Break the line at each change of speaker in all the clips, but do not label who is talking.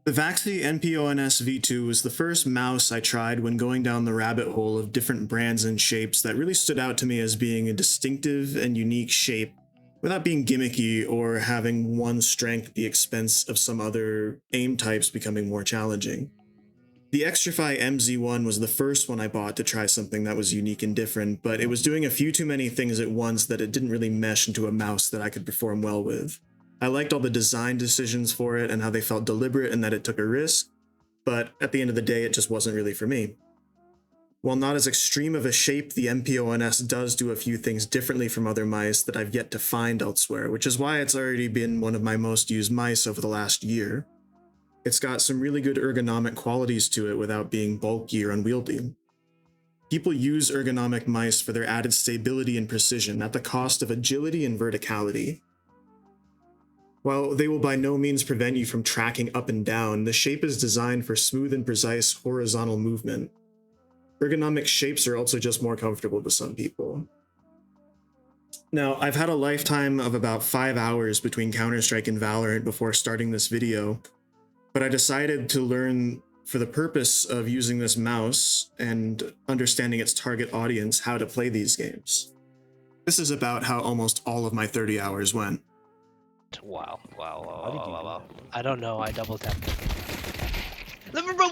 The Vaxee NP-01s V2 was the first mouse I tried when going down the rabbit hole of different brands and shapes that really stood out to me as being a distinctive and unique shape without being gimmicky or having one strength at the expense of some other aim types becoming more challenging. The Xtrify MZ1 was the first one I bought to try something that was unique and different, but it was doing a few too many things at once that it didn't really mesh into a mouse that I could perform well with. I liked all the design decisions for it and how they felt deliberate and that it took a risk, but at the end of the day, it just wasn't really for me. While not as extreme of a shape, the NP-01s does do a few things differently from other mice that I've yet to find elsewhere, which is why it's already been one of my most used mice over the last year. It's got some really good ergonomic qualities to it without being bulky or unwieldy. People use ergonomic mice for their added stability and precision at the cost of agility and verticality. While they will by no means prevent you from tracking up and down, the shape is designed for smooth and precise horizontal movement. Ergonomic shapes are also just more comfortable to some people. Now, I've had a lifetime of about 5 hours between Counter-Strike and Valorant before starting this video, but I decided to learn for the purpose of using this mouse and understanding its target audience how to play these games. This is about how almost all of my 30 hours went.
Wow. I don't know, I double tapped.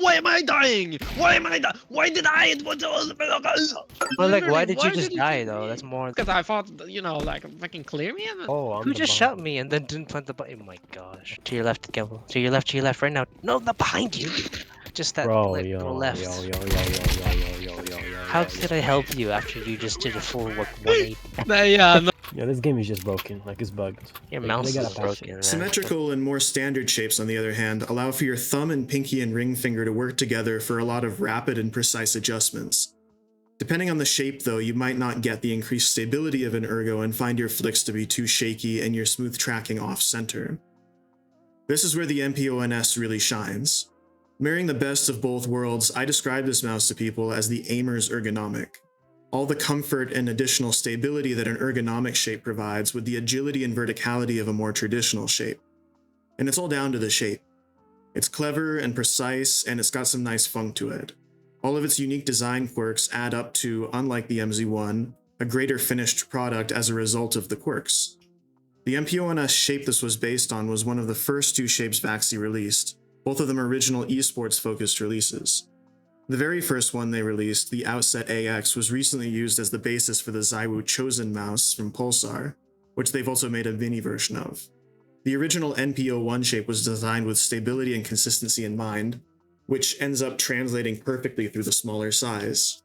Why am I dying? Why am I dying? Why did I?
Well, like, why did you just die though? That's more.
Because I thought, you know, like, fucking clear me and then...
Oh, who just shot me and then didn't plant the button? Oh my gosh. To your left, Gabble. To your left right now. No, not behind you. Just that
Bro,
go left.
yo.
How could I help you after you just did a full 180?
No.
Yeah, this game is just broken. Like, it's bugged.
Your
They
mouse
gotta
is
patch
broken.
it.
Man.
Symmetrical and more standard shapes, on the other hand, allow for your thumb and pinky and ring finger to work together for a lot of rapid and precise adjustments. Depending on the shape, though, you might not get the increased stability of an ergo and find your flicks to be too shaky and your smooth tracking off-center. This is where the NP-01s really shines. Marrying the best of both worlds, I describe this mouse to people as the aimer's ergonomic. All the comfort and additional stability that an ergonomic shape provides with the agility and verticality of a more traditional shape. And it's all down to the shape. It's clever and precise, and it's got some nice funk to it. All of its unique design quirks add up to, unlike the MZ1, a greater finished product as a result of the quirks. The NP-01s shape this was based on was one of the first two shapes Vaxee released, both of them original esports-focused releases. The very first one they released, the Outset AX, was recently used as the basis for the Zywu Chosen mouse from Pulsar, which they've also made a mini version of. The original NP-01 shape was designed with stability and consistency in mind, which ends up translating perfectly through the smaller size.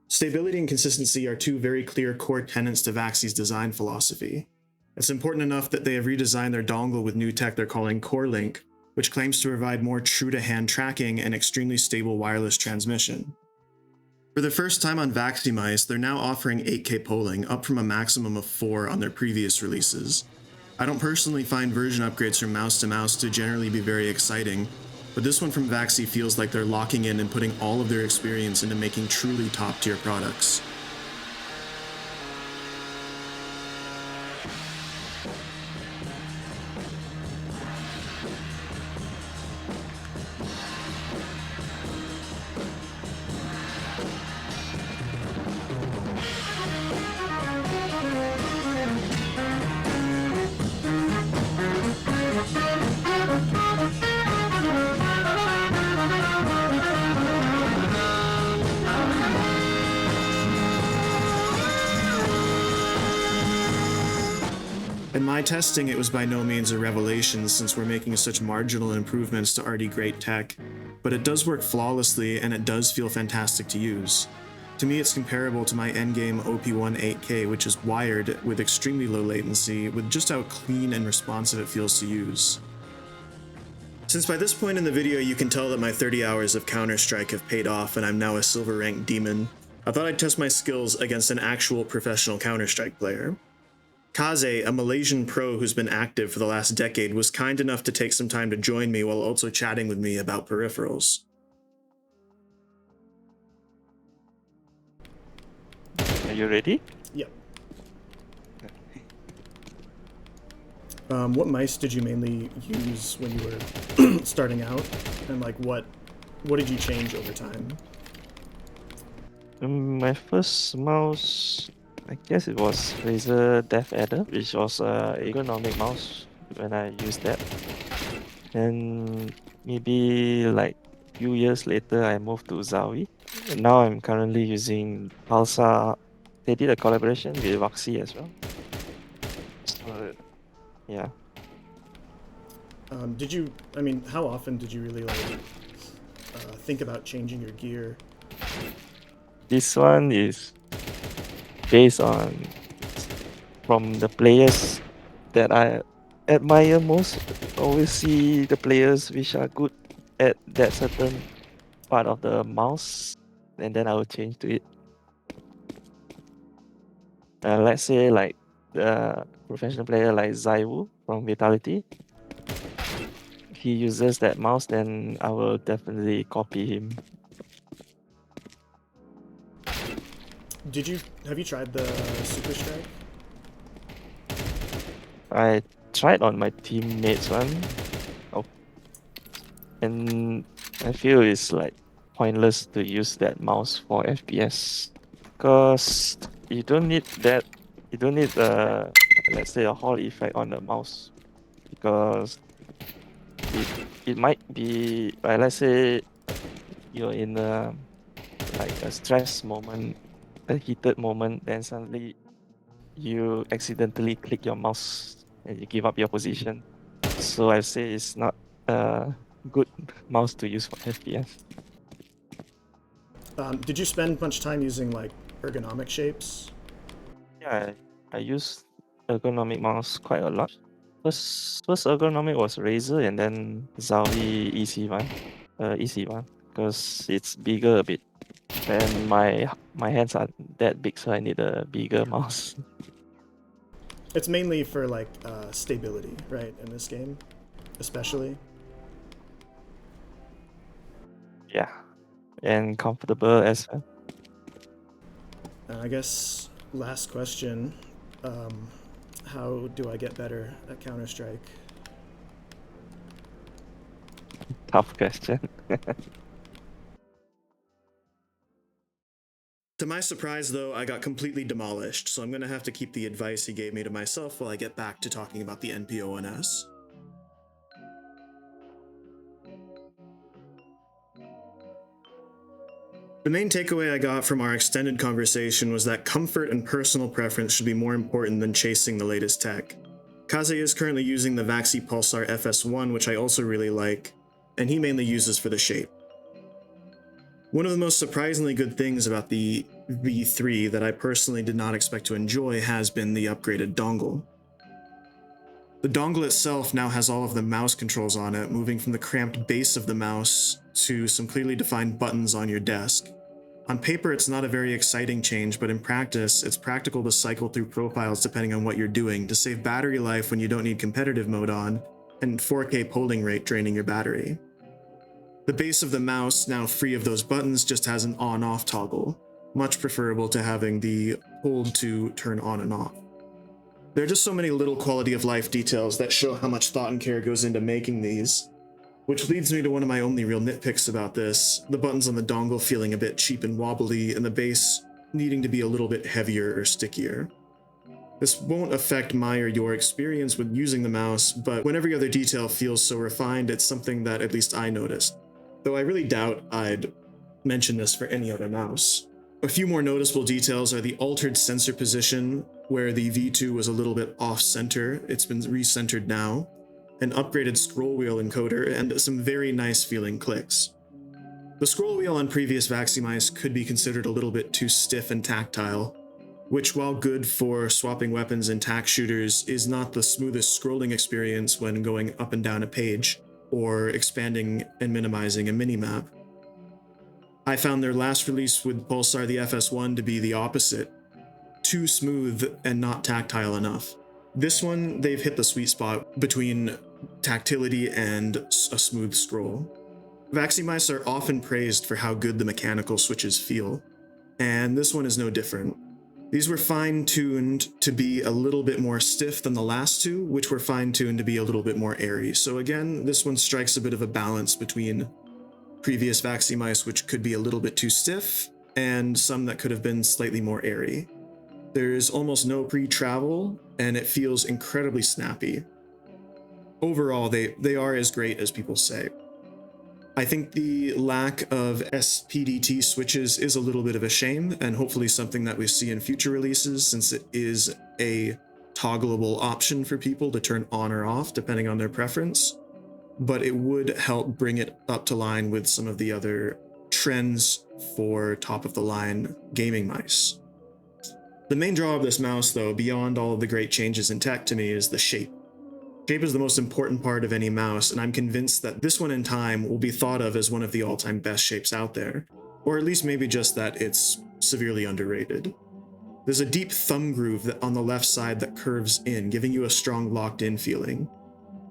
Stability and consistency are two very clear core tenets to Vaxee's design philosophy. It's important enough that they have redesigned their dongle with new tech they're calling Core Link, which claims to provide more true-to-hand tracking and extremely stable wireless transmission. For the first time on Vaxee mice, they're now offering 8K polling, up from a maximum of 4 on their previous releases. I don't personally find version upgrades from mouse to mouse to generally be very exciting, but this one from Vaxee feels like they're locking in and putting all of their experience into making truly top-tier products. In my testing, it was by no means a revelation since we're making such marginal improvements to already great tech, but it does work flawlessly and it does feel fantastic to use. To me, it's comparable to my endgame OP1 8K, which is wired with extremely low latency with just how clean and responsive it feels to use. Since by this point in the video you can tell that my 30 hours of Counter-Strike have paid off and I'm now a silver ranked demon, I thought I'd test my skills against an actual professional Counter-Strike player. Kaze, a Malaysian pro who's been active for the last decade, was kind enough to take some time to join me while also chatting with me about peripherals.
Are you ready?
Yep. What mice did you mainly use when you were starting out, and like what did you change over time?
My first mouse, I guess it was Razer Death Adder, which was a ergonomic mouse when I used that. And maybe like few years later, I moved to Zawi. And now I'm currently using Pulsar. They did a collaboration with Vaxee as well. So, yeah.
I mean, how often did you really like think about changing your gear?
This one is based on from the players that I admire most. Always see the players which are good at that certain part of the mouse, and then I will change to it. Let's say like the professional player like Zaiwu from Vitality. He uses that mouse, then I will definitely copy him.
Have you tried the Super Strike?
I tried on my teammates one, and I feel it's like pointless to use that mouse for FPS because you don't need that. You don't need let's say a Hall effect on the mouse because it might be let's say you're in like a stress moment, a heated moment, then suddenly you accidentally click your mouse and you give up your position. So I say it's not a good mouse to use for FPS.
Did you spend much time using like ergonomic shapes?
Yeah, I use ergonomic mouse quite a lot. First ergonomic was Razer and then Zawi EC1, EC1, because it's bigger a bit. And my hands are that big, so I need a bigger mouse.
It's mainly for like stability, right? In this game, especially.
Yeah, and comfortable as well.
I guess last question: how do I get better at Counter-Strike?
Tough question.
To my surprise, though, I got completely demolished, so I'm gonna have to keep the advice he gave me to myself while I get back to talking about the NP-01s. The main takeaway I got from our extended conversation was that comfort and personal preference should be more important than chasing the latest tech. Kaze is currently using the Vaxee Pulsar FS1, which I also really like, and he mainly uses for the shape. One of the most surprisingly good things about the V3 that I personally did not expect to enjoy has been the upgraded dongle. The dongle itself now has all of the mouse controls on it, moving from the cramped base of the mouse to some clearly defined buttons on your desk. On paper, it's not a very exciting change, but in practice, it's practical to cycle through profiles depending on what you're doing to save battery life when you don't need competitive mode on, and 4K polling rate draining your battery. The base of the mouse, now free of those buttons, just has an on-off toggle, much preferable to having the hold to turn on and off. There are just so many little quality of life details that show how much thought and care goes into making these, which leads me to one of my only real nitpicks about this, the buttons on the dongle feeling a bit cheap and wobbly, and the base needing to be a little bit heavier or stickier. This won't affect my or your experience with using the mouse, but when every other detail feels so refined, it's something that at least I noticed. Though I really doubt I'd mention this for any other mouse. A few more noticeable details are the altered sensor position, where the V2 was a little bit off-center. It's been recentered now, an upgraded scroll wheel encoder, and some very nice feeling clicks. The scroll wheel on previous Vaxee mice could be considered a little bit too stiff and tactile, which, while good for swapping weapons and tac shooters, is not the smoothest scrolling experience when going up and down a page, or expanding and minimizing a minimap. I found their last release with Pulsar the FS1 to be the opposite, too smooth and not tactile enough. This one, they've hit the sweet spot between tactility and a smooth scroll. Vaxee mice are often praised for how good the mechanical switches feel, and this one is no different. These were fine-tuned to be a little bit more stiff than the last two, which were fine-tuned to be a little bit more airy. So again, this one strikes a bit of a balance between previous Vaxee mice, which could be a little bit too stiff, and some that could have been slightly more airy. There's almost no pre-travel, and it feels incredibly snappy. Overall, they are as great as people say. I think the lack of SPDT switches is a little bit of a shame, and hopefully something that we see in future releases, since it is a toggleable option for people to turn on or off depending on their preference. But it would help bring it up to line with some of the other trends for top-of-the-line gaming mice. The main draw of this mouse, though, beyond all of the great changes in tech to me, is the shape. Shape is the most important part of any mouse, and I'm convinced that this one in time will be thought of as one of the all-time best shapes out there, or at least maybe just that it's severely underrated. There's a deep thumb groove on the left side that curves in, giving you a strong locked-in feeling.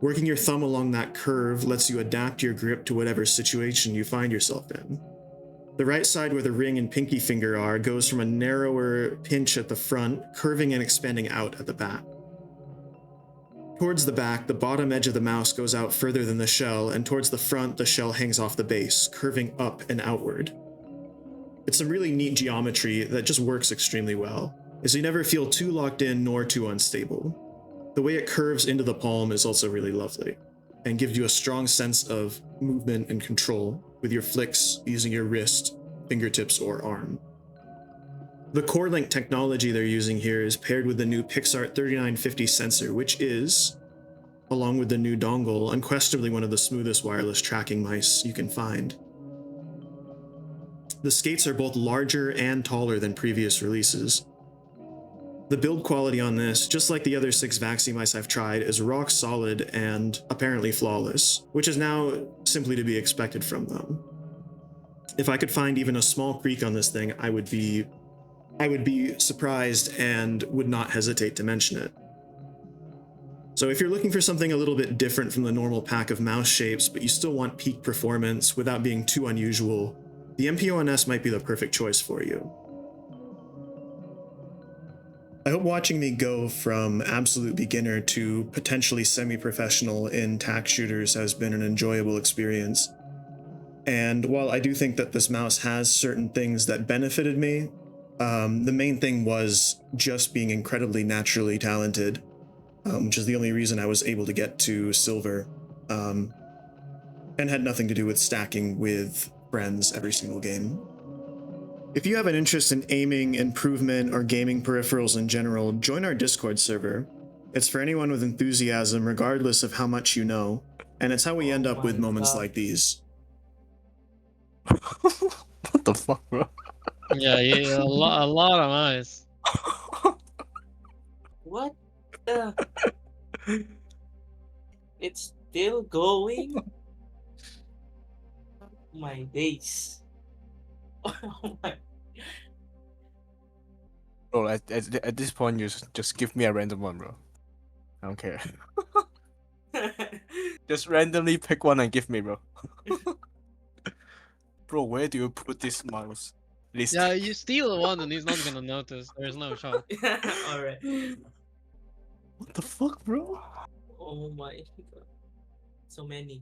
Working your thumb along that curve lets you adapt your grip to whatever situation you find yourself in. The right side where the ring and pinky finger are goes from a narrower pinch at the front, curving and expanding out at the back. Towards the back, the bottom edge of the mouse goes out further than the shell, and towards the front, the shell hangs off the base, curving up and outward. It's some really neat geometry that just works extremely well, as you never feel too locked in nor too unstable. The way it curves into the palm is also really lovely, and gives you a strong sense of movement and control with your flicks using your wrist, fingertips, or arm. The core link technology they're using here is paired with the new Pixart 3950 sensor, which is, along with the new dongle, unquestionably one of the smoothest wireless tracking mice you can find. The skates are both larger and taller than previous releases. The build quality on this, just like the other 6 Vaxee mice I've tried, is rock solid and apparently flawless, which is now simply to be expected from them. If I could find even a small creak on this thing, I would be surprised and would not hesitate to mention it. So if you're looking for something a little bit different from the normal pack of mouse shapes, but you still want peak performance without being too unusual, the NP-01s might be the perfect choice for you. I hope watching me go from absolute beginner to potentially semi-professional in tac shooters has been an enjoyable experience. And while I do think that this mouse has certain things that benefited me, the main thing was just being incredibly naturally talented, which is the only reason I was able to get to silver, and had nothing to do with stacking with friends every single game. If you have an interest in aiming, improvement, or gaming peripherals in general, join our Discord server. It's for anyone with enthusiasm, regardless of how much you know, and it's how we end up with moments like these.
What the fuck, bro?
Yeah, a lot of eyes.
What the? It's still going? Oh my days. Oh my.
Bro, at this point, just give me a random one, bro. I don't care. Just randomly pick one and give me, bro. Bro, where do you put this mouse? List.
Yeah, you steal one and he's not gonna notice. There's no shot.
Alright.
What the fuck, bro?
Oh my god. So many.